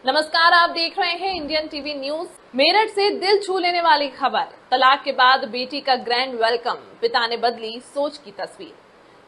नमस्कार, आप देख रहे हैं इंडियन टीवी न्यूज। मेरठ से दिल छू लेने वाली खबर। तलाक के बाद बेटी का ग्रैंड वेलकम, पिता ने बदली सोच की तस्वीर।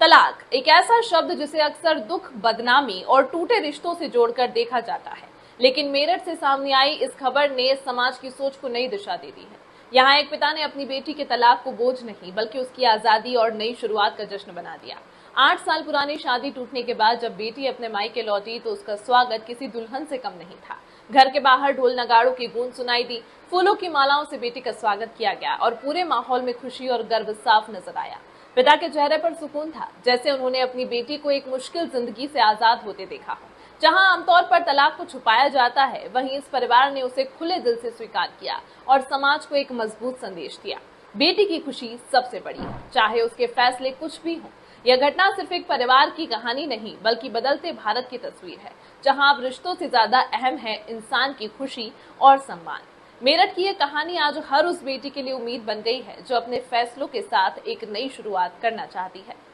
तलाक एक ऐसा शब्द जिसे अक्सर दुख, बदनामी और टूटे रिश्तों से जोड़कर देखा जाता है, लेकिन मेरठ से सामने आई इस खबर ने समाज की सोच को नई दिशा दे दी है। यहाँ एक पिता ने अपनी बेटी के तलाक को बोझ नहीं बल्कि उसकी आजादी और नई शुरुआत का जश्न बना दिया। 8 साल पुरानी शादी टूटने के बाद जब बेटी अपने मायके लौटी तो उसका स्वागत किसी दुल्हन से कम नहीं था। घर के बाहर ढोल नगाड़ों की गूंज सुनाई दी, फूलों की मालाओं से बेटी का स्वागत किया गया और पूरे माहौल में खुशी और गर्व साफ नजर आया। पिता के चेहरे पर सुकून था, जैसे उन्होंने अपनी बेटी को एक मुश्किल जिंदगी से आजाद होते देखा हो। जहां आमतौर पर तलाक को छुपाया जाता है, वहीं इस परिवार ने उसे खुले दिल से स्वीकार किया और समाज को एक मजबूत संदेश दिया। बेटी की खुशी सबसे बड़ी है, चाहे उसके फैसले कुछ भी हों। यह घटना सिर्फ एक परिवार की कहानी नहीं बल्कि बदलते भारत की तस्वीर है, जहां अब रिश्तों से ज्यादा अहम है इंसान की खुशी और सम्मान। मेरठ की यह कहानी आज हर उस बेटी के लिए उम्मीद बन गई है जो अपने फैसलों के साथ एक नई शुरुआत करना चाहती है।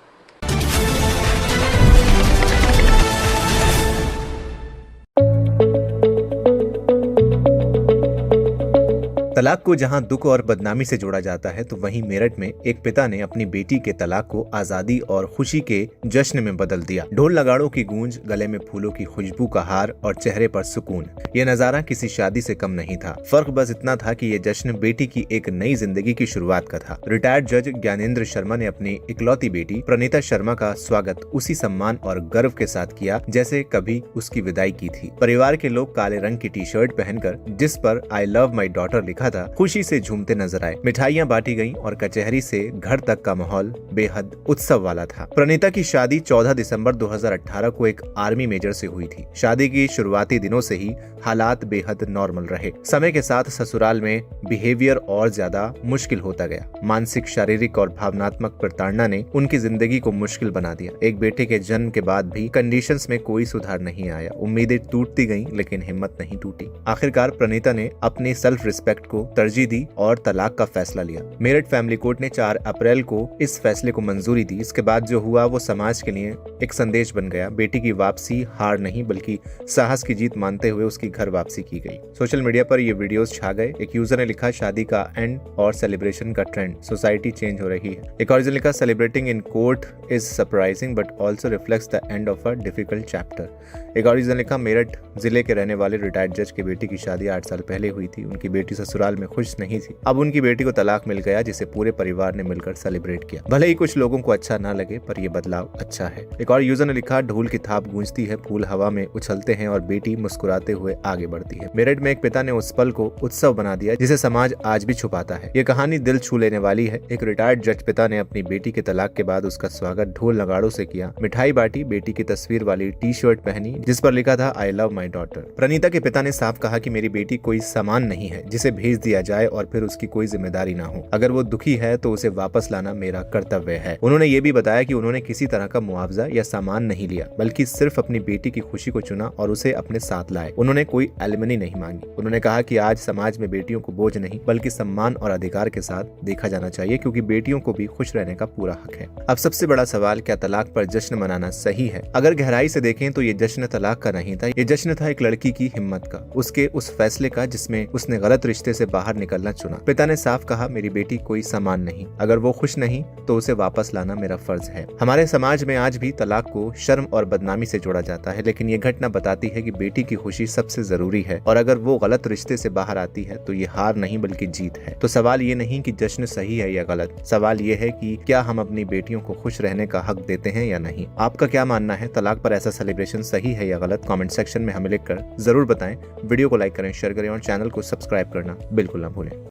तलाक को जहां दुख और बदनामी से जोड़ा जाता है, तो वहीं मेरठ में एक पिता ने अपनी बेटी के तलाक को आजादी और खुशी के जश्न में बदल दिया। ढोल नगाड़ों की गूंज, गले में फूलों की खुशबू का हार और चेहरे पर सुकून। यह नजारा किसी शादी से कम नहीं था। फर्क बस इतना था कि यह जश्न बेटी की एक नई जिंदगी की शुरुआत का था। रिटायर्ड जज ज्ञानेंद्र शर्मा ने अपनी इकलौती बेटी प्रणीता शर्मा का स्वागत उसी सम्मान और गर्व के साथ किया जैसे कभी उसकी विदाई की थी। परिवार के लोग काले रंग की टी शर्ट पहनकर, जिस पर आई लव माई डॉटर लिखा था, खुशी से झूमते नजर आए। मिठाइयां बांटी गईं और कचहरी से घर तक का माहौल बेहद उत्सव वाला था। प्रणीता की शादी 14 दिसंबर 2018 को एक आर्मी मेजर से हुई थी। शादी की शुरुआती दिनों से ही हालात बेहद नॉर्मल रहे। समय के साथ ससुराल में बिहेवियर और ज्यादा मुश्किल होता गया। मानसिक, शारीरिक और भावनात्मक प्रताड़ना ने उनकी जिंदगी को मुश्किल बना दिया। एक बेटे के जन्म के बाद भी कंडीशंस में कोई सुधार नहीं आया। उम्मीदें टूटती गईं, लेकिन हिम्मत नहीं टूटी। आखिरकार प्रणीता ने अपनी सेल्फ रिस्पेक्ट को तरजीह दी और तलाक का फैसला लिया। मेरठ फैमिली कोर्ट ने 4 अप्रैल को इस फैसले को मंजूरी दी। इसके बाद जो हुआ वो समाज के लिए एक संदेश बन गया। बेटी की वापसी हार नहीं बल्कि साहस की जीत मानते हुए उसकी घर वापसी की गई। सोशल मीडिया पर ये वीडियोस छा गए। एक यूजर ने लिखा, शादी का एंड और सेलिब्रेशन का ट्रेंड, सोसाइटी चेंज हो रही है। एक और ने लिखा, celebrating in court is surprising but also reflects the end of a difficult chapter. एक और ने लिखा, मेरठ जिले के रहने वाले रिटायर्ड जज की बेटी की शादी 8 साल पहले हुई थी। उनकी बेटी ससुराल में खुश नहीं थी। अब उनकी बेटी को तलाक मिल गया, जिसे पूरे परिवार ने मिलकर सेलिब्रेट किया। भले ही कुछ लोगों को अच्छा ना लगे, पर यह बदलाव अच्छा है। एक और यूजर ने लिखा, ढोल की थाप गूंजती है, फूल हवा में उछलते हैं और बेटी मुस्कुराते हुए आगे बढ़ती है। मेरठ में एक पिता ने उस पल को उत्सव बना दिया जिसे समाज आज भी छुपाता है। यह कहानी दिल छू लेने वाली है। एक रिटायर्ड जज पिता ने अपनी बेटी के तलाक के बाद उसका स्वागत ढोल नगाड़ों से किया। मिठाई बांटी, बेटी की तस्वीर वाली टी शर्ट पहनी जिस पर लिखा था I love my daughter. Praneeta के पिता ने साफ कहा कि मेरी बेटी कोई सामान नहीं है जिसे भेज दिया जाए और फिर उसकी कोई जिम्मेदारी ना हो। अगर वो दुखी है तो उसे वापस लाना मेरा कर्तव्य है। उन्होंने ये भी बताया कि उन्होंने किसी तरह का मुआवजा या सामान नहीं लिया, बल्कि सिर्फ अपनी बेटी की खुशी को चुना और उसे अपने साथ लाए। उन्होंने कोई एलिमनी नहीं मांगी। उन्होंने कहा कि आज समाज में बेटियों को बोझ नहीं बल्कि सम्मान और अधिकार के साथ देखा जाना चाहिए, क्योंकि बेटियों को भी खुश रहने का पूरा हक है। अब सबसे बड़ा सवाल, क्या तलाक पर जश्न मनाना सही है? अगर गहराई से देखें तो ये जश्न तलाक का नहीं था। ये जश्न था एक लड़की की हिम्मत का, उसके उस फैसले का जिसमें उसने गलत रिश्ते से बाहर निकलना चुना। पिता ने साफ कहा, मेरी बेटी कोई सामान नहीं, अगर वो खुश नहीं तो उसे वापस लाना मेरा फर्ज है। हमारे समाज में आज भी तलाक को शर्म और बदनामी से जोड़ा जाता है, लेकिन ये घटना बताती है कि बेटी की खुशी सबसे जरूरी है और अगर वो गलत रिश्ते से बाहर आती है तो ये हार नहीं बल्कि जीत है। तो सवाल ये नहीं कि जश्न सही है या गलत, सवाल ये है कि क्या हम अपनी बेटियों को खुश रहने का हक देते हैं या नहीं। आपका क्या मानना है? तलाक पर ऐसा सेलिब्रेशन सही है या गलत? कमेंट सेक्शन में हमें लिखकर जरूर बताएं। वीडियो को लाइक करें, शेयर करें और चैनल को सब्सक्राइब करना बिल्कुल ना भूलें।